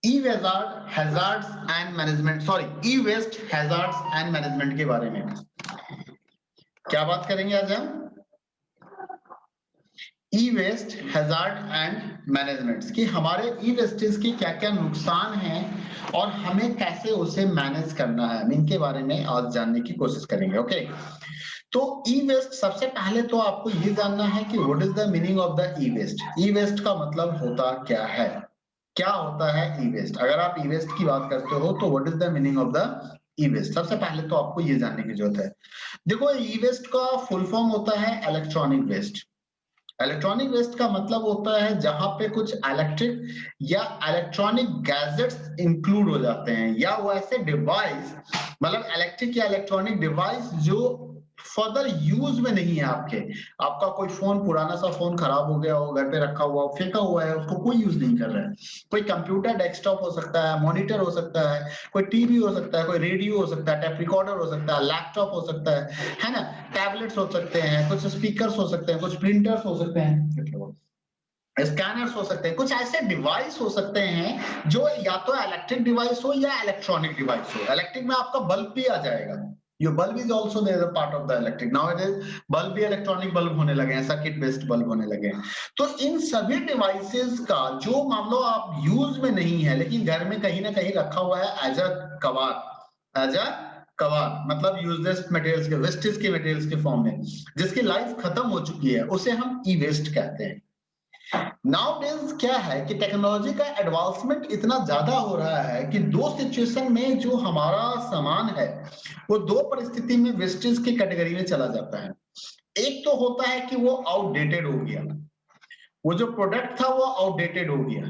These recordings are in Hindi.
E hazards and management, sorry, e waste hazards and management के बारे में क्या बात करेंगे आज हम? E waste hazard and management कि हमारे ई वेस्टेज के क्या क्या नुकसान हैं और हमें कैसे उसे मैनेज करना है, इनके बारे में आज जानने की कोशिश करेंगे। ओके, तो ई वेस्ट, सबसे पहले तो आपको ये जानना है कि what is the meaning of the e waste. E waste का मतलब होता क्या है, क्या होता है ई वेस्ट? अगर आप ई वेस्ट की बात करते हो तो what is the meaning of the e waste, सबसे पहले तो आपको ये जानने की जरूरत है। देखो, ई वेस्ट का फुल फॉर्म होता है इलेक्ट्रॉनिक वेस्ट। इलेक्ट्रॉनिक वेस्ट का मतलब होता है जहां पे कुछ इलेक्ट्रिक या इलेक्ट्रॉनिक गैजेट्स इंक्लूड हो जाते हैं, या वो ऐसे डिवाइस, मतलब इलेक्ट्रिक या इलेक्ट्रॉनिक डिवाइस जो फर्दर यूज में नहीं है आपके। आपका कोई फोन, पुराना सा फोन खराब हो गया हो, घर पे रखा हुआ, फेंका हुआ है, उसको कोई यूज नहीं कर रहा है। कोई कंप्यूटर डेस्कटॉप हो सकता है, मॉनिटर हो सकता है, कोई टीवी हो सकता है, कोई रेडियो हो सकता है, टेप रिकॉर्डर हो सकता है, लैपटॉप हो सकता है ना, टैबलेट्स हो सकते हैं, कुछ स्पीकर्स हो सकते हैं, कुछ प्रिंटर्स हो सकते हैं, स्कैनर्स हो सकते हैं, कुछ ऐसे डिवाइस हो सकते हैं जो या तो इलेक्ट्रिक डिवाइस हो या इलेक्ट्रॉनिक डिवाइस हो। इलेक्ट्रिक में आपका बल्ब भी आ जाएगा, your bulb is also there a part of the electric. Now it is bulb भी इलेक्ट्रॉनिक बल्ब होने लगे हैं, सर्किट बेस्ड बल्ब होने लगे हैं। तो इन सभी डिवाइसेस का जो मान लो आप यूज में नहीं है लेकिन घर में कहीं ना कहीं रखा हुआ है एज अ कबाड़, एज अ कबाड़ मतलब यूजलेस मटेरियल्स के, वेस्टेज के मटेरियल्स के फॉर्म में, जिसकी लाइफ खत्म हो चुकी है, उसे हम ई वेस्ट कहते हैं। नाउडेज क्या है कि टेक्नोलॉजी का एडवांसमेंट इतना ज्यादा हो रहा है कि दो सिचुएशन में जो हमारा सामान है वो दो परिस्थिति में वेस्टेज की कैटेगरी में चला जाता है। एक तो होता है कि वो आउटडेटेड हो गया, वो जो प्रोडक्ट था वो आउटडेटेड हो गया,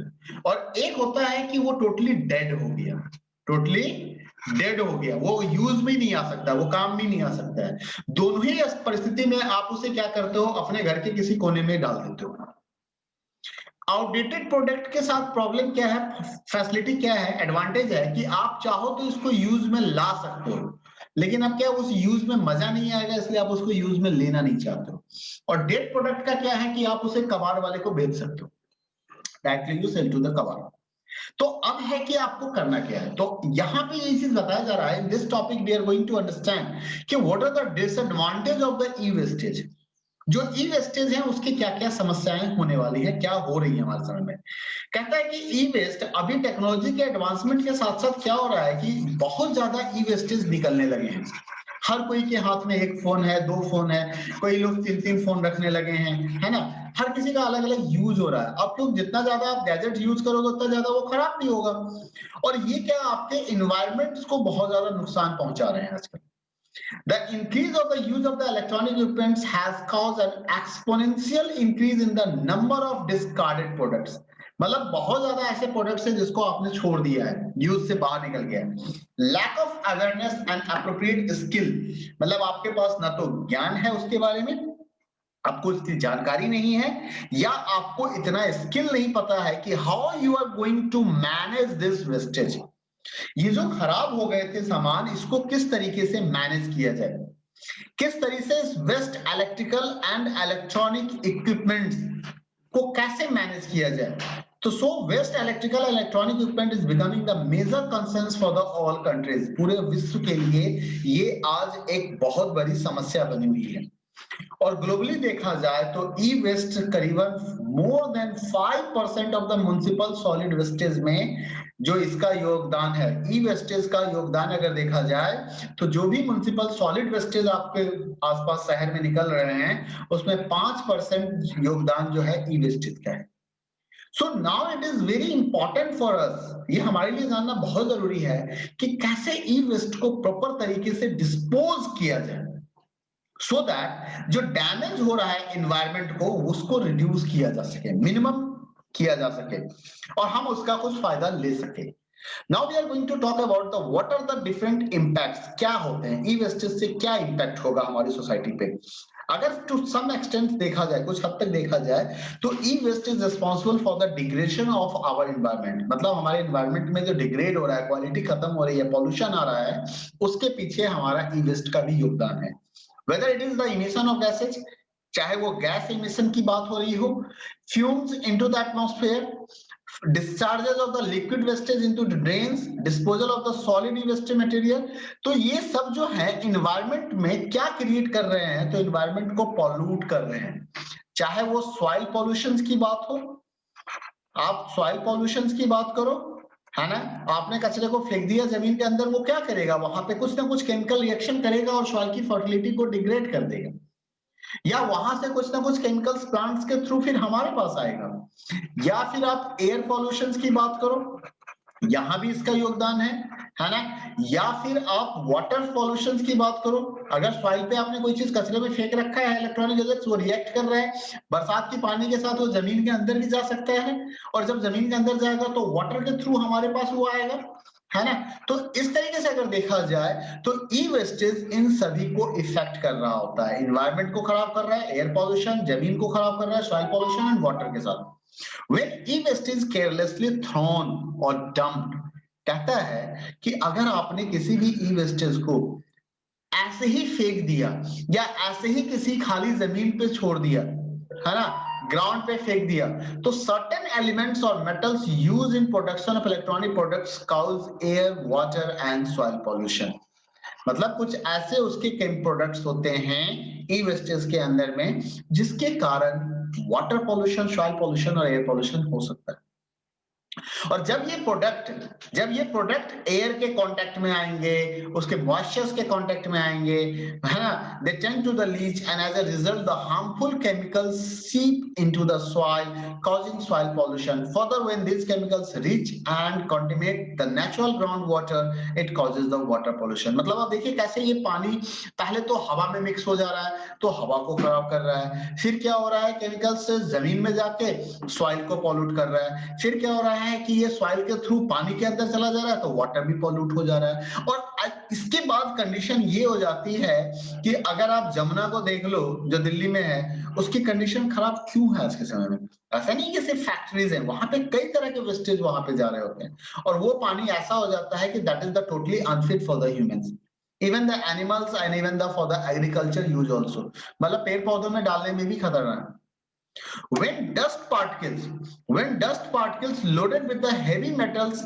और एक होता है कि वो टोटली डेड हो गया, टोटली डेड हो गया, वो यूज में नहीं आ सकता, वो काम में नहीं आ सकता है। दोनों ही परिस्थिति में आप उसे क्या करते हो, अपने घर के किसी कोने में डाल देते हो। आउटडेटेड प्रोडक्ट के साथ प्रॉब्लम क्या है, फैसिलिटी क्या है, एडवांटेज है कि आप चाहो तो इसको यूज में ला सकते हो, लेकिन अब क्या उस यूज में मजा नहीं आएगा, इसलिए आप उसको यूज में लेना नहीं चाहते हो। और डेड प्रोडक्ट का क्या है कि आप उसे कबाड़ वाले को बेच सकते हो, directly you sell to the कबाड़। तो अब है कि आपको करना क्या है, तो यहां पे ये चीज बताया जा रहा है, in this topic we are going to understand कि what are the disadvantage of the e wastage. जो ई वेस्टेज है उसकी क्या क्या समस्याएं होने वाली है, क्या हो रही है हमारे समय में। कहता है कि ई वेस्ट अभी टेक्नोलॉजी के एडवांसमेंट के साथ साथ क्या हो रहा है कि बहुत ज्यादा ई वेस्टेज निकलने लगे हैं। हर कोई के हाथ में एक फोन है, दो फोन है, कोई लोग तीन तीन फोन रखने लगे हैं, है ना। हर किसी का अलग अलग यूज हो रहा है। अब तो जितना ज्यादा आप गैजेट यूज करोगे उतना ज्यादा वो खराब भी होगा, और ये क्या आपके इन्वायरमेंट को बहुत ज्यादा नुकसान पहुंचा रहे हैं आजकल। The increase of the use of the electronic equipments has caused an exponential increase in the number of discarded products. मतलब बहुत ज्यादा ऐसे प्रोडक्ट्स हैं जिसको आपने छोड़ दिया है, यूज से बाहर निकल गया है। Lack of awareness and appropriate skill, मतलब आपके पास ना तो ज्ञान है उसके बारे में, आपको इसकी जानकारी नहीं है, या आपको इतना स्किल नहीं पता है कि how you are going to manage this wastage. ये जो खराब हो गए थे सामान, इसको किस तरीके से मैनेज किया जाए, किस तरीके से इस waste electrical and electronic equipments को कैसे मैनेज किया जाए। तो so waste electrical electronic equipment is becoming the major concerns for the all countries. पूरे विश्व के लिए ये आज एक बहुत बड़ी समस्या बनी हुई है। और ग्लोबली देखा जाए तो ई वेस्ट करीबन more than 5% of the municipal solid wastage में जो इसका योगदान है, ई वेस्टेज का योगदान अगर देखा जाए तो जो भी म्युनिसिपल सॉलिड वेस्टेज आपके आसपास शहर में निकल रहे हैं उसमें 5% योगदान जो है ई वेस्टेज का है। So now it is very important for us, ये हमारे लिए जानना बहुत जरूरी है कि कैसे ई वेस्ट को प्रॉपर तरीके से डिस्पोज किया जाए, सो दैट जो डैमेज हो रहा है इन्वायरमेंट को उसको रिड्यूस किया जा सके, मिनिमम किया जा सके, और हम उसका कुछ फायदा ले सके। Now we are going to talk about the what are the different impacts, क्या होते हैं ई वेस्टेज से, क्या इंपैक्ट होगा हमारी सोसाइटी पे। अगर टू सम एक्सटेंट देखा जाए, कुछ हद तक देखा जाए, तो e waste is responsible for the degradation of our environment. मतलब हमारे एनवायरनमेंट में जो डिग्रेड हो रहा है, क्वालिटी खत्म हो रही है, पॉल्यूशन आ रहा है, उसके पीछे हमारा ई वेस्ट का भी योगदान है। Whether it is the emission of gases, चाहे वो गैस इमिशन की बात हो रही हो, fumes into the atmosphere, discharges of the liquid wastage into the drains, disposal of the solid e-waste material। तो ये सब जो है इन्वायरमेंट में क्या क्रिएट कर रहे हैं, तो इन्वायरमेंट को पॉल्यूट कर रहे हैं। चाहे वो सॉइल पॉल्यूशन की बात हो, आप सॉइल पॉल्यूशन की बात करो, है ना, आपने कचरे को फेंक दिया जमीन के अंदर, वो क्या करेगा, वहां पे कुछ ना कुछ केमिकल रिएक्शन करेगा और सॉइल की फर्टिलिटी को डिग्रेड कर देगा, या वहां से कुछ ना कुछ केमिकल्स प्लांट्स के थ्रू फिर हमारे पास आएगा। या फिर आप एयर पॉल्यूशन की बात करो, यहां भी इसका योगदान है ना। या फिर आप वाटर पॉल्यूशन की बात करो, अगर सॉइल पे आपने कोई चीज कचरे में फेंक रखा है, इलेक्ट्रॉनिक गैजेट्स वो रिएक्ट कर रहा है, बरसात की पानी के साथ वो जमीन के अंदर भी जा सकता है, और जब जमीन के अंदर जाएगा तो वाटर के थ्रू हमारे पास वो आएगा, है ना। तो इस तरीके से अगर देखा जाए तो ई वेस्टेज इन सभी को इफेक्ट कर रहा होता है, इन्वायरमेंट को खराब कर रहा है, एयर पॉल्यूशन जमीन को खराब कर रहा है, सॉइल पॉल्यूशन एंड वाटर के साथ। When e-waste is carelessly thrown or dumped, कहता है कि अगर आपने किसी भी ई वेस्टेज को ऐसे ही फेंक दिया या ऐसे ही किसी खाली जमीन पे छोड़ दिया, है ना, ग्राउंड पे फेंक दिया, तो सर्टेन एलिमेंट्स और metals use in production of electronic products cause air water and soil pollution. मतलब कुछ ऐसे उसके केम प्रोडक्ट्स होते हैं ई वेस्टेज के अंदर में जिसके कारण वाटर पॉल्यूशन, सॉइल पॉल्यूशन और एयर पॉल्यूशन हो सकता है। और जब ये प्रोडक्ट एयर के कांटेक्ट में आएंगे, उसके मॉइस्चर्स के कांटेक्ट में आएंगे, है ना, they tend to the leach and as a result the harmful chemicals seep into the soil causing soil pollution। further, when these chemicals reach and contaminate the natural groundwater, it causes the water pollution। मतलब आप देखिए कैसे ये पानी पहले तो हवा में मिक्स हो जा रहा है, तो हवा को खराब कर रहा है, फिर क्या हो रहा है, केमिकल्स से जमीन में जाके सॉइल को पॉल्यूट कर रहा है, फिर क्या हो रहा है कि ये सॉइल के थ्रू पानी के अंदर चला जा रहा है, तो वाटर भी पॉल्यूट हो जा रहा है। और इसके बाद कंडीशन ये हो जाती है कि अगर आप जमुना को देख लो जो दिल्ली में है, उसकी कंडीशन खराब क्यों है आज के समय में? ऐसा नहीं कि सिर्फ फैक्ट्रीज हैं, वहां पे कई तरह के वेस्टेज वहां पे जा रहे होते हैं, और वो पानी ऐसा हो जाता है कि that is the totally unfit for the humans, even the animals and even the for the agriculture use also. मतलब पेड़ पौधों में डालने में भी खतरा है। When dust particles loaded with the heavy metals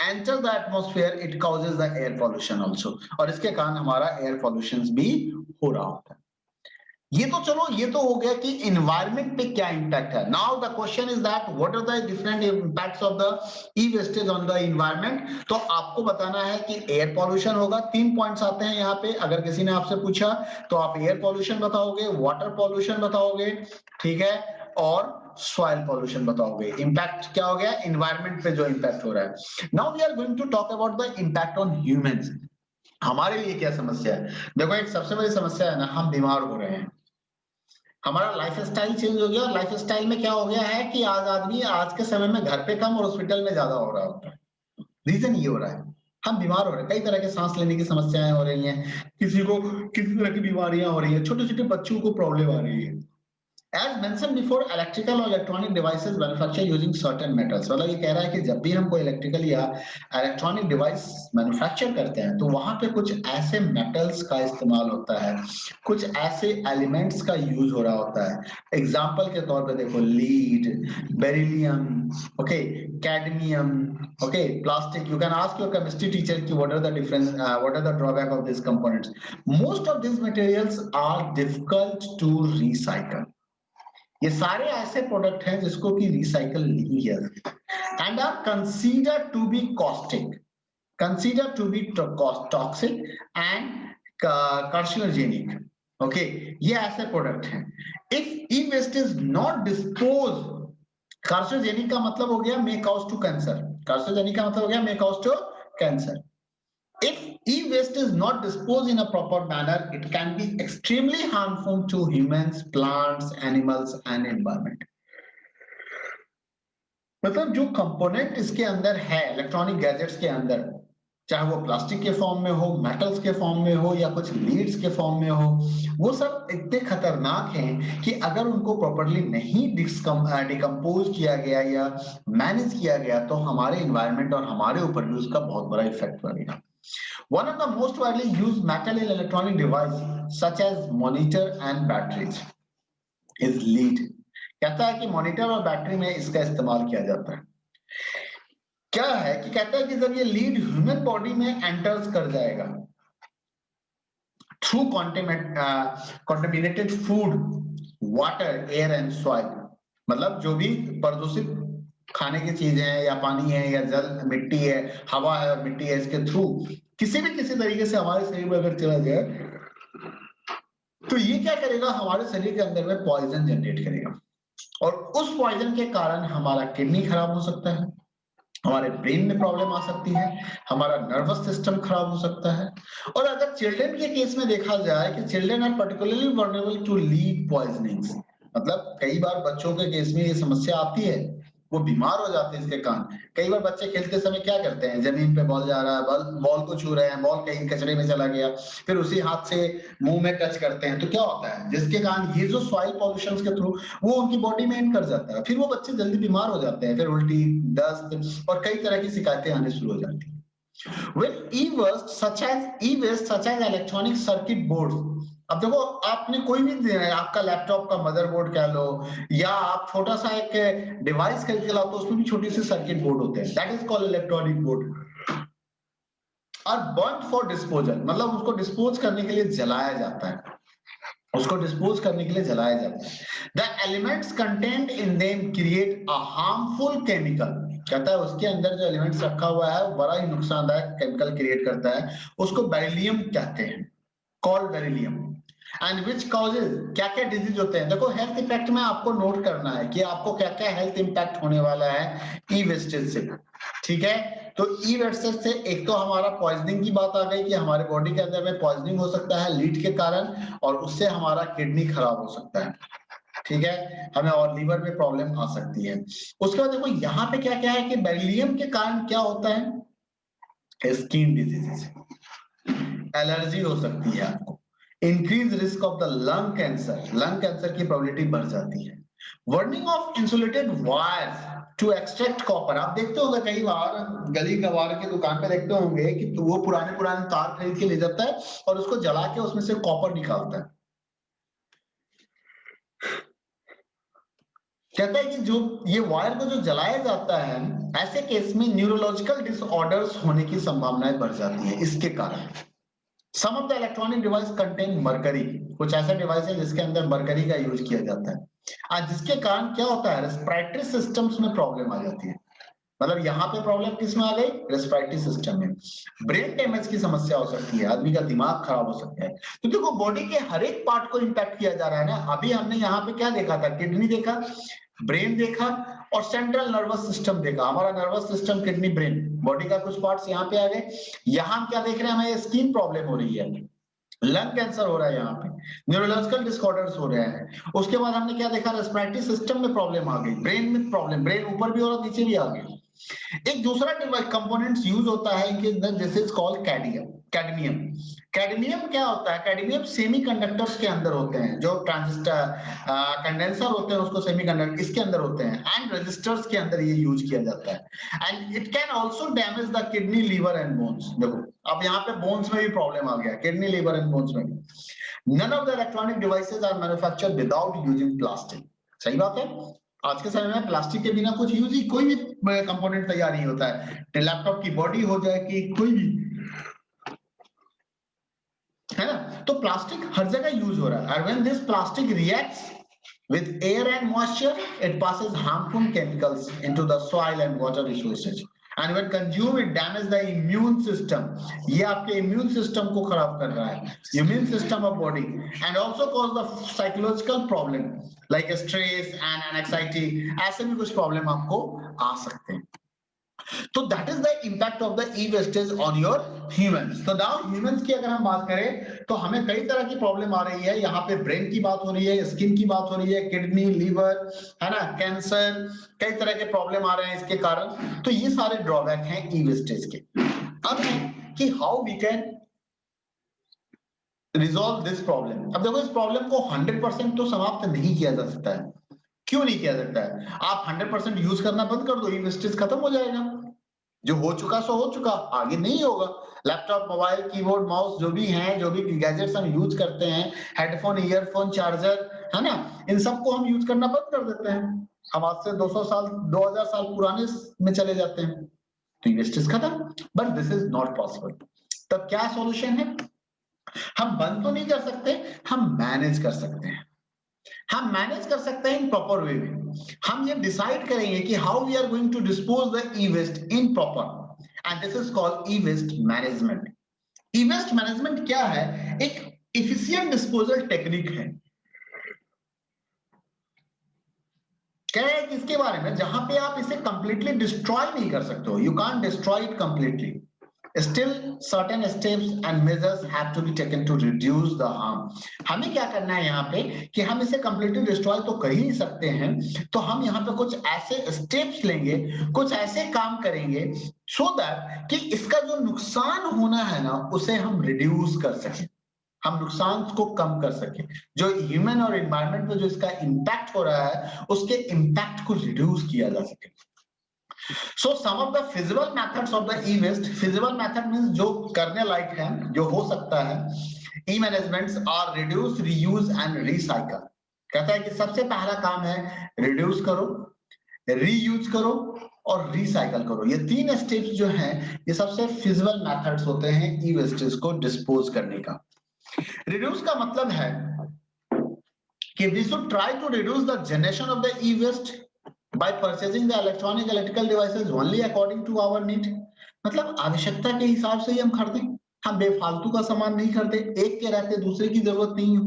enter the atmosphere, it causes the air pollution also। और इसके कारण हमारा एयर पॉल्यूशन भी हो रहा होता है। ये तो चलो, ये तो हो गया कि इन्वायरमेंट पे क्या इंपैक्ट है। Now the question is that what are the different impacts of the e wastage on the environment. तो आपको बताना है कि एयर पॉल्यूशन होगा, 3 पॉइंट्स आते हैं यहाँ पे। अगर किसी ने आपसे पूछा तो आप एयर पॉल्यूशन बताओगे, वाटर पॉल्यूशन बताओगे, ठीक है, और सॉइल पॉल्यूशन बताओगे। इंपैक्ट क्या हो गया, इन्वायरमेंट पे जो इंपैक्ट हो रहा है। Now we are going to talk about the impact on humans. हमारे लिए क्या समस्या है? देखो, एक सबसे बड़ी समस्या है ना, हम बीमार हो रहे हैं, हमारा लाइफ स्टाइल चेंज हो गया। और लाइफ स्टाइल में क्या हो गया है कि आज आदमी आज के समय में घर पे कम और हॉस्पिटल में ज्यादा हो रहा होता है। रीजन ये हो रहा है, हम बीमार हो रहे हैं, कई तरह के सांस लेने की समस्याएं हो रही हैं, किसी को किसी तरह की बीमारियां हो रही है, छोटे छोटे बच्चों को प्रॉब्लम आ रही है। As mentioned before, electrical or electronic devices manufactured using certain metals। मतलब ये कह रहा है कि जब भी हम कोई इलेक्ट्रिकल या इलेक्ट्रॉनिक डिवाइस मैन्युफैक्चर करते हैं तो वहां पे कुछ ऐसे मेटल्स का इस्तेमाल होता है, कुछ ऐसे एलिमेंट्स का यूज हो रहा होता है। एग्जाम्पल के तौर पे देखो, lead, beryllium, okay, cadmium, okay, plastic. You can ask your chemistry teacher कि what are the difference, what are the drawback of this components. Most of this materials are difficult to recycle. ये सारे ऐसे प्रोडक्ट हैं जिसको कि रिसाइकल नहीं किया जाता, and are considered to be caustic, considered to be toxic and carcinogenic. Okay, ये ऐसे प्रोडक्ट हैं। If e waste is not dispose, carcinogenic का मतलब हो गया may cause to cancer, carcinogenic का मतलब हो गया may cause to cancer. If e-waste is not disposed in a proper manner, it can be extremely harmful to humans, plants, animals and environment। मतलब जो कंपोनेंट इसके अंदर है इलेक्ट्रॉनिक गैजेट्स के अंदर, चाहे वो प्लास्टिक के फॉर्म में हो, मेटल्स के फॉर्म में हो, या कुछ लीड्स के फॉर्म में हो, वो सब इतने खतरनाक हैं कि अगर उनको प्रॉपरली नहीं डिकम्पोज किया गया या मैनेज किया गया तो हमारे इन्वायरमेंट और हमारे ऊपर भी उसका बहुत बड़ा इफेक्ट पड़ेगा। One of the most widely used metal in electronic devices, such as monitor and batteries, is lead। कहता है कि मॉनिटर और बैटरी में इसका इस्तेमाल किया जाता है। क्या है कि कहता है कि जब ये लीड ह्यूमन बॉडी में एंटर्स कर जाएगा through contaminated food, water, air and soil, मतलब जो भी प्रदूषित खाने की चीजें हैं या पानी है या जल मिट्टी है, हवा है और मिट्टी है, इसके थ्रू किसी तरीके से हमारे शरीर में अगर चला जाए तो ये क्या करेगा, हमारे शरीर के अंदर में पॉइजन जनरेट करेगा और उस पॉइजन के कारण हमारा किडनी खराब हो सकता है, हमारे ब्रेन में प्रॉब्लम आ सकती है, हमारा नर्वस सिस्टम खराब हो सकता है। और अगर चिल्ड्रन के केस में देखा जाए कि children are particularly vulnerable to lead poisonings, मतलब कई बार बच्चों के केस में ये समस्या आती है, वो बीमार हो जाते हैं इसके कारण। कई बार बच्चे खेलते समय क्या करते हैं, जमीन पे बॉल जा रहा है, बॉल को छू रहे हैं, बॉल कहीं कचरे में चला गया, फिर उसी हाथ से मुंह में टच करते हैं, तो क्या होता है, जिसके कारण ये जो सॉइल पॉल्यूशन के थ्रू वो उनकी बॉडी में एंटर कर जाता है, फिर वो बच्चे जल्दी बीमार हो जाते हैं, फिर उल्टी, दस्त और कई तरह की शिकायतें आने शुरू हो जाती हैं। When e-waste such as electronic circuit boards, अब देखो आपने कोई भी आपका लैपटॉप का मदरबोर्ड कह लो या आप छोटा सा एक डिवाइस खरीद के लाओ तो उसमें भी छोटी सी सर्किट बोर्ड होते हैं, that is called electronic board, और बर्न फॉर डिस्पोजल, मतलब उसको डिस्पोज करने के लिए जलाया जाता है, उसको डिस्पोज करने के लिए जलाया जाता है। The elements content in them create a harmful chemical, कहता है उसके अंदर जो एलिमेंट्स रखा हुआ है बड़ा ही नुकसानदायक केमिकल क्रिएट करता है, उसको बेरिलियम कहते हैं, called beryllium, and which causes, क्या क्या डिजीज होते हैं, देखो हेल्थ इफेक्ट में आपको नोट करना है कि आपको क्या क्या हेल्थ इंपैक्ट होने वाला है ई वेस्टेज से, ठीक है। तो ई वेस्टेज से एक तो हमारा पॉइजनिंग की बात आ गई कि हमारे बॉडी के अंदर में पॉइजनिंग हो सकता है लीड के कारण और उससे हमारा किडनी खराब हो सकता है, ठीक है, हमें और लीवर में प्रॉब्लम आ सकती है। उसके बाद देखो यहाँ पे क्या क्या है कि बेरिलियम के कारण क्या होता है, स्किन डिजीजेस, एलर्जी हो सकती है आपको, increase risk of the lung cancer, lung cancer की प्रोबेबिलिटी बढ़ जाती है, burning of insulated wires to extract copper, आप देखते होंगे कई बार गली कबाड़ के दुकान पे देखते होंगे कि वो पुराने पुराने तार खरीद के ले जाता है और उसको जला के उसमें से कॉपर निकालता है। कहता है कि जो ये वायर को जो जलाया जाता है, ऐसे केस में न्यूरोलॉजिकल डिसऑर्डर्स होने की संभावनाएं बढ़ जाती है इसके कारण। Some of the electronic device contain mercury, कुछ ऐसा डिवाइस है जिसके अंदर मरकरी का यूज किया जाता है, आज जिसके कारण क्या होता है, रेस्पिरेटरी सिस्टम्स में प्रॉब्लम आ जाती है, मतलब यहाँ पे प्रॉब्लम किस में आ गई, रेस्पिरेटरी सिस्टम में, ब्रेन डैमेज की समस्या हो सकती है, आदमी का दिमाग खराब हो सकता है। तो देखो बॉडी के हर एक पार्ट को इंपैक्ट किया जा रहा है ना, अभी हमने यहाँ पे क्या देखा था, किडनी देखा, ब्रेन देखा और सेंट्रल नर्वस सिस्टम देखा, हमारा nervous system, kidney, brain, body का कुछ पार्ट्स यहाँ पे आ गए। यहाँ हम क्या देख रहे हैं, हमें स्किन प्रॉब्लम हो रही है, लंग कैंसर हो रहा है, यहाँ पे न्यूरोलॉजिकल डिसऑर्डर्स हो रहे हैं। उसके बाद हमने क्या देखा, रेस्पिरेटरी सिस्टम में प्रॉब्लम आ गई, ब्रेन में प्रॉब्लम, ब्रेन ऊपर भी और नीचे भी आ गई। एक दूसरा कंपोनेंट्स यूज होता है इनके अंदर, this is called cadmium. Cadmium, cadmium क्या होता है, कैडमियम सेमीकंडक्टर्स के अंदर होते हैं, जो ट्रांजिस्टर कंडेंसर होते हैं उसको सेमीकंडक्टर इसके अंदर होते हैं, एंड रजिस्टर्स के अंदर ये यूज किया जाता है, and it can also damage the kidney, liver and bones. देखो अब यहाँ पे बोन्स में भी प्रॉब्लम आ गया, किडनी, लीवर एंड बोन्स में भी। None of the electronic devices are manufactured without using plastic, सही बात है, आज के समय में प्लास्टिक के बिना कुछ यूज ही, कोई भी कंपोनेंट तैयार नहीं होता है, लैपटॉप की बॉडी हो जाए कि कोई भी, है ना, तो प्लास्टिक हर जगह यूज हो रहा है, and when this plastic reacts with air and moisture it passes harmful chemicals into the soil and water resources, and when consumed it damages the immune system, ये आपके immune system को खराब कर रहा है, immune system of body, and also cause the psychological problem like stress and anxiety, ऐसे भी कुछ प्रॉब्लम आपको आ सकते हैं। तो that is the impact of the e wastage on your humans. तो नाउ ह्यूमंस की अगर हम बात करें तो हमें कई तरह की प्रॉब्लम आ रही है, यहाँ पे ब्रेन की बात हो रही है, स्किन की बात हो रही है, किडनी, लीवर, है ना, कैंसर, कई तरह के प्रॉब्लम आ रहे हैं इसके कारण। तो ये सारे ड्रॉबैक हैं ई वेस्टेज के। अब है कि how we can resolve this problem. अब देखो इस प्रॉब्लम को 100% तो समाप्त नहीं किया जा सकता है। क्यों नहीं किया जाता है, आप 100% यूज करना बंद कर दो, ई वेस्टेज खत्म हो जाएगा, जो हो चुका सो हो चुका, आगे नहीं होगा। लैपटॉप, मोबाइल, कीबोर्ड, माउस जो भी हैं, जो भी गैजेट्स हम यूज करते हैं, हेडफोन, ईयरफोन, चार्जर, है ना, इन सबको हम यूज करना बंद कर देते हैं, हम आज से 200 साल 2000 साल पुराने में चले जाते हैं, तो वेस्टेज खत्म। But this is not possible. तब क्या सॉल्यूशन है? हम बंद तो नहीं कर सकते, हम मैनेज कर सकते हैं। हम मैनेज कर सकते हैं इन प्रॉपर वे में। हम ये डिसाइड करेंगे कि how we are going to dispose the e waste in proper, and this is called e waste management. E waste management क्या है? एक इफिशिएंट डिस्पोजल टेक्निक है। क्या है किसके बारे में? जहां पे आप इसे कंप्लीटली डिस्ट्रॉय नहीं कर सकते हो, you can't destroy it completely, still certain steps and measures have to be taken to reduce the harm। हमें क्या करना है यहाँ पे कि हम इसे completely destroy तो कर ही नहीं सकते हैं, तो हम यहाँ पे कुछ ऐसे steps लेंगे, कुछ ऐसे काम करेंगे so that कि इसका जो नुकसान होना है ना उसे हम reduce कर सकें, हम नुकसान को कम कर सकें, जो ह्यूमन और एनवायरनमेंट पे जो इसका इम्पैक्ट हो रहा है उसके इम्पैक्ट को रिड्यूस किया जा सके। So some of the feasible methods of the e-waste, feasible method means जो करने लायक है, जो हो सकता है, e-managements are reduce, reuse and recycle। कहता है कि सबसे पहला काम है रिड्यूस करो, रीयूज करो और रिसाइकल करो। ये तीन स्टेप्स जो हैं ये सबसे फिजिबल मेथड्स होते हैं ई वेस्टेज को डिस्पोज करने का। रिड्यूस का मतलब है कि we should try to reduce the generation of the e waste by purchasing the electronic electrical devices only according to our need। मतलब आवश्यकता के हिसाब से ही हम खरीदें, हम बेफालतू का सामान नहीं खरीदे, एक के रहते दूसरे की जरूरत नहीं हो।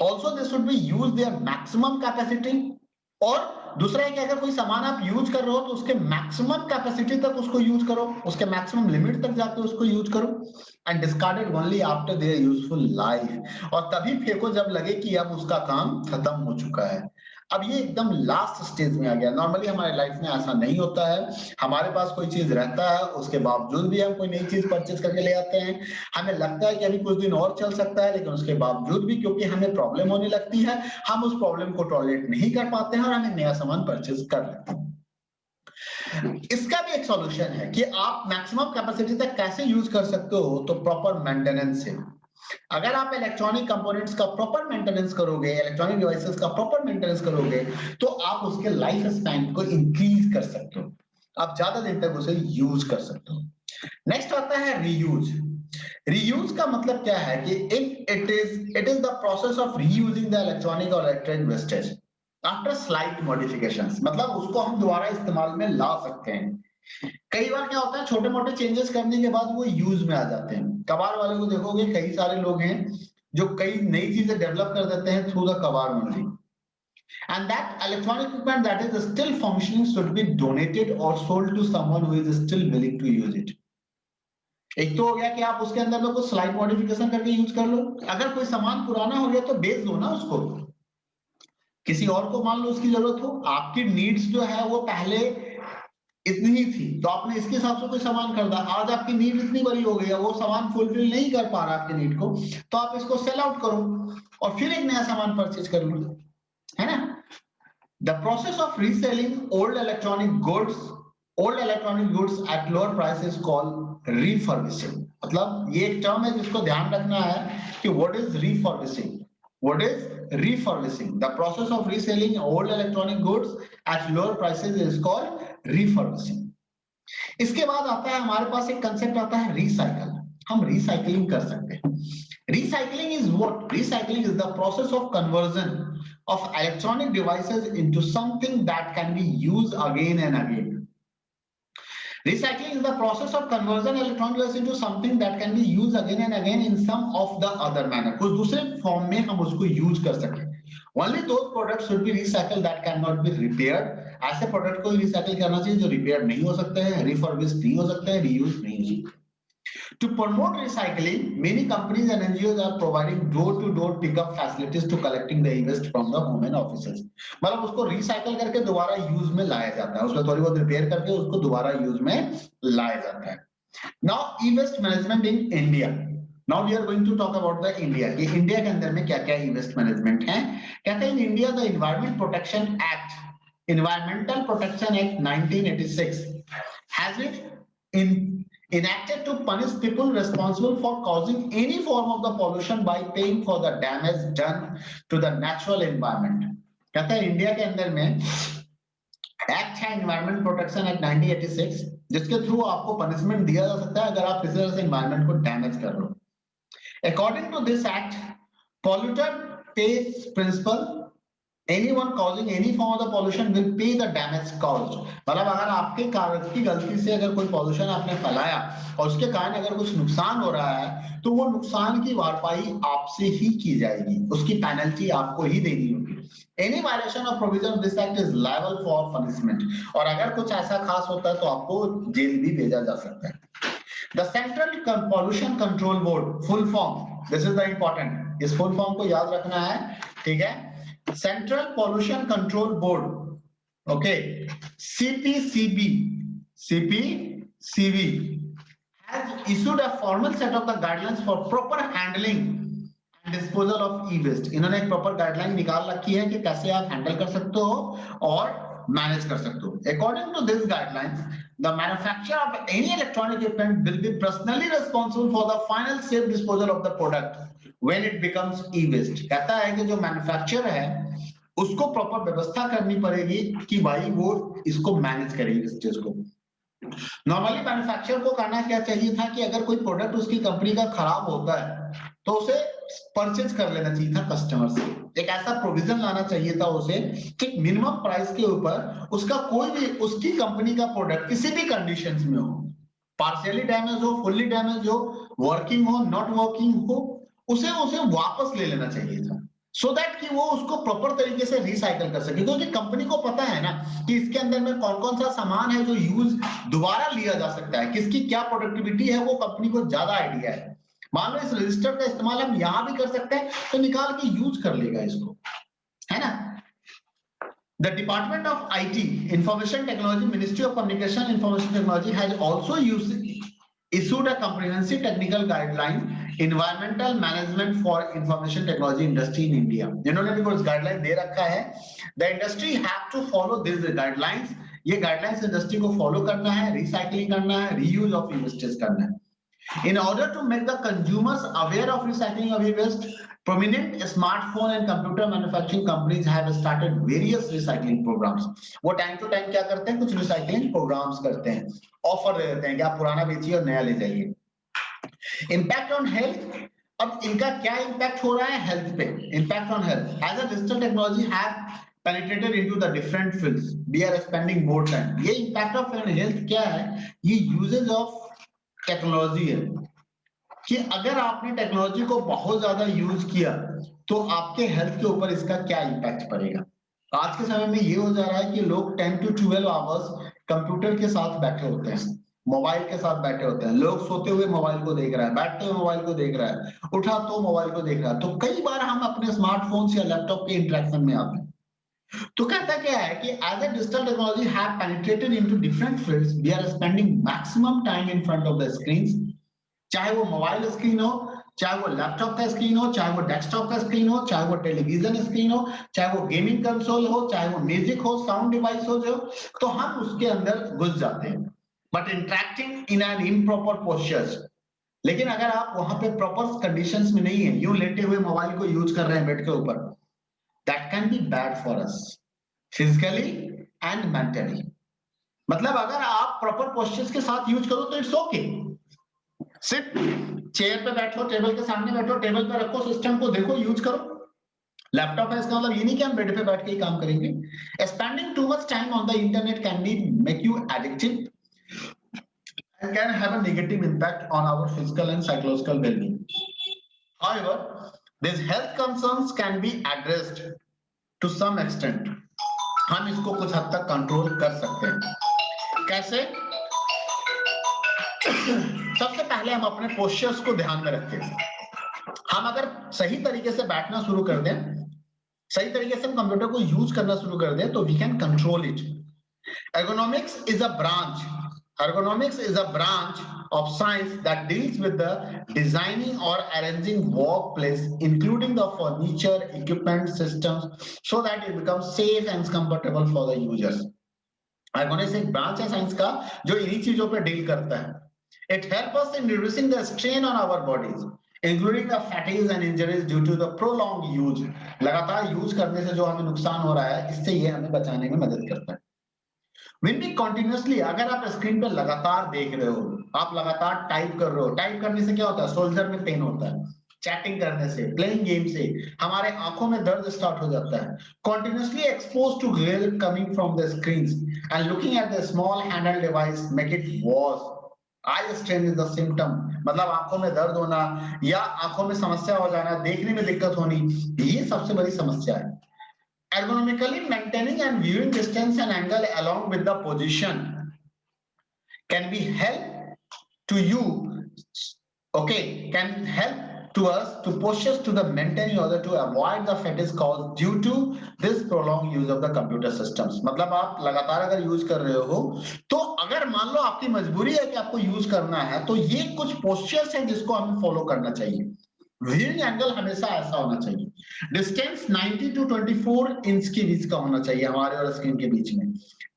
Also they should be use their maximum capacity। और दूसरा है कि अगर कोई सामान आप यूज कर रहे हो तो उसके मैक्सिमम कैपेसिटी तक उसको यूज करो, उसके मैक्सिमम लिमिट तक जाके उसको यूज करो, and discarded only after their useful life. और तभी फेंको जब लगे कि अब उसका काम खत्म हो चुका है। अब ये एकदम लास्ट स्टेज में आ गया। नॉर्मली हमारे लाइफ में ऐसा नहीं होता है, हमारे पास कोई चीज रहता है उसके बावजूद भी हम कोई नई चीज परचेज करके ले आते हैं, हमें लगता है कि अभी कुछ दिन और चल सकता है, लेकिन उसके बावजूद भी क्योंकि हमें प्रॉब्लम होने लगती है हम उस प्रॉब्लम को टॉलरेट नहीं कर पाते हैं और हमें नया सामान परचेज कर लेते हैं। इसका भी एक सॉल्यूशन है कि आप मैक्सिमम कैपेसिटी तक कैसे यूज कर सकते हो, तो प्रॉपर मेंटेनेंस से। अगर आप इलेक्ट्रॉनिक कंपोनेंट्स का प्रॉपर मेंटेनेंस करोगे, इलेक्ट्रॉनिक डिवाइसेस का प्रॉपर मेंटेनेंस करोगे, तो आप उसके लाइफ स्पैन को इंक्रीज कर सकते हो, आप ज्यादा दिन तक उसे यूज कर सकते हो। नेक्स्ट आता है रीयूज। रीयूज का मतलब क्या है कि it is the process of reusing the electronic और electric wastage after slight modifications. मतलब उसको हम दोबारा इस्तेमाल में ला सकते हैं। कई बार क्या होता है छोटे मोटे चेंजेस करने के बाद वो यूज में आ जाते हैं। कबाड़ वाले को देखोगे कई सारे लोग हैं जो कई नई चीजें डेवलप कर देते हैं थ्रू द कबाड़ only, and that electronic equipment that is still functioning should be donated or sold to someone who is still willing to use it। एक तो हो गया कि आप उसके अंदर में कुछ स्लाइड मॉडिफिकेशन करके यूज कर लो, अगर कोई सामान पुराना हो गया तो बेच दो ना उसको, किसी और को मान लो उसकी जरूरत हो, आपकी नीड्स जो है वो पहले इतनी ही थी तो आपने इसके हिसाब से कोई सामान खरीदा, आज आपकी नीड इतनी बड़ी हो गई है वो सामान फुलफिल नहीं कर पा रहा आपकी नीड को, तो आप इसको सेल आउट करो और फिर एक नया सामान परचेज कर लो, है ना। The process of reselling old electronic goods at lower price is called refurbishing. मतलब ये एक टर्म है जिसको ध्यान रखना है कि what is refurbishing. What is refurbishing? The process of reselling old electronic goods at lower prices is called refurbishing। इसके बाद आता है हमारे पास एक कंसेप्ट आता है रिसाइकल। हम रिसाइकलिंग कर सकते हैं। Recycling is what? Recycling is the process of conversion of electronic devices into something that can be used again and again। Recycling is the process of conversion electronic device into something that can be used again and again in some of the other manner। कुछ दूसरे फॉर्म में हम उसको यूज कर सकें। Only those products should be recycled that cannot be repaired। ऐसे प्रोडक्ट को रिसाइकल करना चाहिए जो रिपेयर नहीं हो सकते हैं, रिफर्बिश नहीं हो सकते हैं, रीयूज नहीं हो सकते। To promote recycling, many companies and NGOs are providing door-to-door pickup facilities to collecting the e-waste from the home and offices। मतलब उसको रिसाइकल करके दोबारा यूज में लाया जाता है, उसको थोड़ी बहुत रिपेयर करके उसको दोबारा यूज में लाया जाता है। Now e-waste management in India। Now we are going to talk about the India कि इंडिया के अंदर में क्या-क्या e-waste management है। कहते हैं in India the Environmental Protection Act 1986 has it in enacted to punish people responsible for causing any form of the pollution by paying for the damage done to the natural environment. कहता है इंडिया के अंदर में एक्ट है एनवायरमेंट प्रोटेक्शन एक्ट 1986, जिसके थ्रू आपको पनिशमेंट दिया जा सकता है अगर आप किसी तरह से एनवायरमेंट को डैमेज कर लो. According to this act, polluter pays principle. Anyone causing any form of the pollution will pay the damage caused. मतलब अगर आपके कारण की गलती से अगर कोई पॉल्यूशन आपने फैलाया और उसके कारण अगर कुछ नुकसान हो रहा है तो वो नुकसान की भरपाई आपसे ही की जाएगी, उसकी पेनल्टी आपको ही देनी होगी. Any violation of provision of this act is liable for punishment. और अगर कुछ ऐसा खास होता है तो आपको जेल भी भेजा जा सकता है. The Central Pollution Control Board, full form, this is the important, इस full form को याद रखना है, ठीक है. Central Pollution Control Board, okay, CPCB has issued a formal set of the guidelines for proper handling and disposal of e-waste. इन्होंने एक proper guideline निकाल रखी है कि कैसे आप handle कर सकते हो और मैनेज कर सकते हो. According to these guidelines, the manufacturer of any electronic equipment will be personally responsible for the final safe disposal of the product when it becomes e-waste. कहता है कि जो मैन्युफैक्चरर है उसको प्रॉपर व्यवस्था करनी पड़ेगी कि भाई वो इसको मैनेज करेगी इस चीज को. नॉर्मली मैन्युफैक्चरर को करना क्या चाहिए था कि अगर कोई प्रोडक्ट उसकी कंपनी का खराब होता है तो उसे परचेज कर लेना चाहिए था कस्टमर से. एक ऐसा प्रोविजन लाना चाहिए था उसे कि मिनिमम प्राइस के ऊपर उसका कोई भी उसकी कंपनी का प्रोडक्ट किसी भी कंडीशंस में हो, पार्शियली डैमेज हो, फुल्ली डैमेज हो, वर्किंग हो, नॉट वर्किंग हो, उसे वापस ले लेना चाहिए था, सो दैट कि वो उसको प्रॉपर तरीके से रिसाइकल कर सके. क्योंकि कंपनी को पता है ना कि इसके अंदर में कौन कौन सा सामान है जो यूज दोबारा लिया जा सकता है, किसकी क्या प्रोडक्टिविटी है, वो कंपनी को ज्यादा आइडिया है. मान लो इस रजिस्टर का इस्तेमाल हम यहां भी कर सकते हैं तो निकाल के यूज कर लेगा इसको, है ना. The Department of IT, Information Technology, Ministry of Communication, Information Technology has also issued a comprehensive technical guideline, environmental management for information technology industry in India. इन्होंने भी कुछ गाइडलाइन दे रखा है. The industry have to follow these guidelines. ये गाइडलाइंस इंडस्ट्री को फॉलो करना है, रिसाइकलिंग करना है, रीयूज ऑफ वेस्टेज करना है. In order to make the consumers aware of recycling of e-waste, prominent smartphone and computer manufacturing companies have started various recycling programs. वो टाइम टू टाइम क्या करते हैं, कुछ रिसाइकलिंग प्रोग्राम्स करते हैं, ऑफर दे देते हैं कि आप पुराना बेचिए और नया ले जाइए. Impact on health, अब इनका क्या इम्पैक्ट हो रहा है हेल्थ पे. Impact on health, as a digital technology have penetrated into the different fields, we are spending more time. ये impact of health क्या है, ये usage of टेक्नोलॉजी है कि अगर आपने टेक्नोलॉजी को बहुत ज्यादा यूज किया तो आपके हेल्थ के ऊपर इसका क्या इम्पैक्ट पड़ेगा. आज के समय में ये हो जा रहा है कि लोग 10 to 12 आवर्स कंप्यूटर के साथ बैठे होते हैं, मोबाइल के साथ बैठे होते हैं. लोग सोते हुए मोबाइल को देख रहा है, बैठते हुए मोबाइल को देख रहा है, उठा तो मोबाइल को देख रहा है. तो कई बार हम अपने स्मार्टफोन या लैपटॉप के इंटरेक्शन में आते हैं. तो कहता क्या है कि as a digital technology have penetrated into different fields, we are spending maximum time in front of the screens. चाहे वो मोबाइल स्क्रीन हो, चाहे वो लैपटॉप का स्क्रीन हो, चाहे वो डेस्कटॉप का स्क्रीन हो, चाहे वो टेलीविजन स्क्रीन हो, चाहे वो गेमिंग कंसोल हो, चाहे वो म्यूजिक हो, साउंड डिवाइस हो, जो तो हम उसके अंदर घुस जाते हैं, but interacting in an improper postures. लेकिन अगर आप वहां पे प्रॉपर कंडीशंस में नहीं है, यूं लेटे हुए मोबाइल को यूज कर रहे हैं बेड के ऊपर, that can be bad for us physically and mentally. मतलब अगर आप प्रॉपर पोस्चर्स के साथ यूज करो तो इट्स ओके. सिर्फ चेयर पे बैठो, टेबल के सामने बैठो, टेबल पे रखो, सिस्टम को देखो, यूज करो. लैपटॉप है इसका मतलब ये नहीं कि हम बेड पे बैठ के ही काम करेंगे. Spending too much time on the internet can make you addictive and can have a negative impact on our physical and psychological well-being. However, these health concerns can be addressed to some extent. हम इसको कुछ हद तक कंट्रोल कर सकते हैं. कैसे? सबसे पहले हम अपने पोस्चर्स को ध्यान में रखें. हम अगर सही तरीके से बैठना शुरू कर दें, सही तरीके से हम कंप्यूटर को यूज करना शुरू कर दें, तो we can control it. Ergonomics is a branch. Ergonomics is a branch of science that deals with the designing or arranging workplace, including the furniture, equipment, systems, so that it becomes safe and comfortable for the users. Ergonomics एक ब्रांच है साइंस का जो इन्हीं चीजों पे डील करता है. It helps us in reducing the strain on our bodies, including the fatigues and injuries due to the prolonged use. लगातार यूज करने से जो हमें नुकसान हो रहा है, इससे ये हमें बचाने में मदद करता है। When we continuously, अगर आप स्क्रीन पे लगातार देख रहे हो, आप लगातार टाइप कर रहे हो, टाइप करने से क्या होता है? सोल्जर में पेन होता है। चैटिंग करने से, प्लेइंग गेम से हमारे आंखों में दर्द स्टार्ट हो जाता है। Continuously exposed to glare coming from the screens and looking at the small handheld device make it worse. Eye strain is the symptom, मतलब आंखों में दर्द होना या आंखों में समस्या हो जाना, देखने में दिक्कत होनी, ये सबसे बड़ी समस्या है। Ergonomically maintaining and viewing distance and angle along with the position can be help to you, okay, can help to us to postures to the maintain in order to avoid the fatigue caused due to this prolonged use of the computer systems। मतलब आप लगातार अगर यूज कर रहे हो तो अगर मान लो आपकी मजबूरी है कि आपको यूज करना है, तो ये कुछ पोस्चर्स हैं जिसको हमें फॉलो करना चाहिए। व्यूइंग एंगल हमेशा ऐसा होना चाहिए, डिस्टेंस 90 टू 24 इंच के बीच का होना चाहिए हमारे और स्क्रीन के बीच में।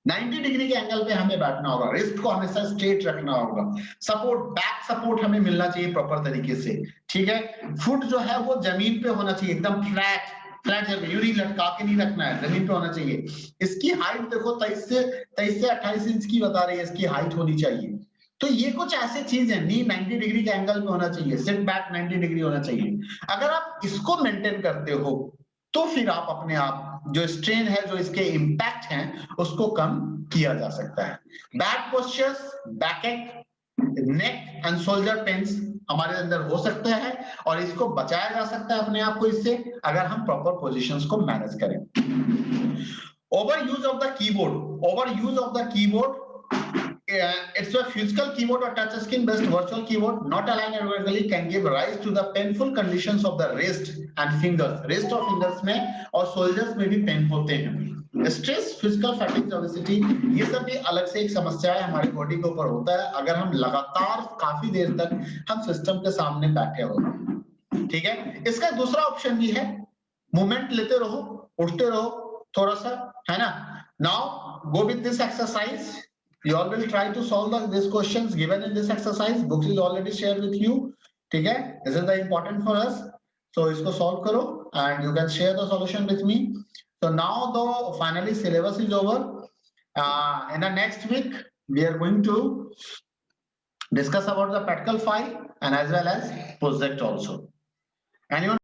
90 डिग्री के एंगल पे हमें बैठना होगा, रिस्ट को हमेशा स्ट्रेट रखना होगा, सपोर्ट बैक सपोर्ट हमें मिलना चाहिए प्रॉपर तरीके से, ठीक है। फुट जो है वो जमीन पे होना चाहिए, एकदम फ्लैट फ्लैट, यूरी लटका के नहीं रखना है, जमीन पे होना चाहिए। इसकी हाइट देखो 23 से 28 इंच की बता रही है, इसकी हाइट होनी चाहिए। तो ये कुछ ऐसे चीज है, नी 90 डिग्री के एंगल पे होना चाहिए, सिट बैक 90 डिग्री होना चाहिए। अगर आप इसको मेंटेन करते हो तो फिर आप अपने आप जो स्ट्रेन है, जो इसके इम्पैक्ट हैं, उसको कम किया जा सकता है। Bad postures, backache, neck and shoulder pains हमारे अंदर हो सकता है और इसको बचाया जा सकता है अपने आप को इससे, अगर हम प्रॉपर पोजीशंस को मैनेज करें। Over use of the keyboard, over use of the keyboard, it's a physical keyboard or touch screen based virtual keyboard not aligned ergonomically can give rise to the painful conditions of the wrist and fingers। wrist और fingers में और shoulders में भी पेन होते हैं। स्ट्रेस, फिजिकल फैटिग, ओबेसिटी, ये सब भी अलग से एक समस्या है, हमारी बॉडी के ऊपर होता है अगर हम लगातार काफी देर तक हम सिस्टम के सामने बैठे हो, ठीक है। इसका दूसरा ऑप्शन भी है, मूवमेंट लेते रहो, उठते रहो थोड़ा सा, है ना। Now go with this exercise, you all will try to solve these questions given in this exercise, books is already shared with you, ठीक है। this is the important for us, so इसको solve करो and you can share the solution with me। so now the finally syllabus is over, in the next week we are going to discuss about the practical file and as well as project also। Anyone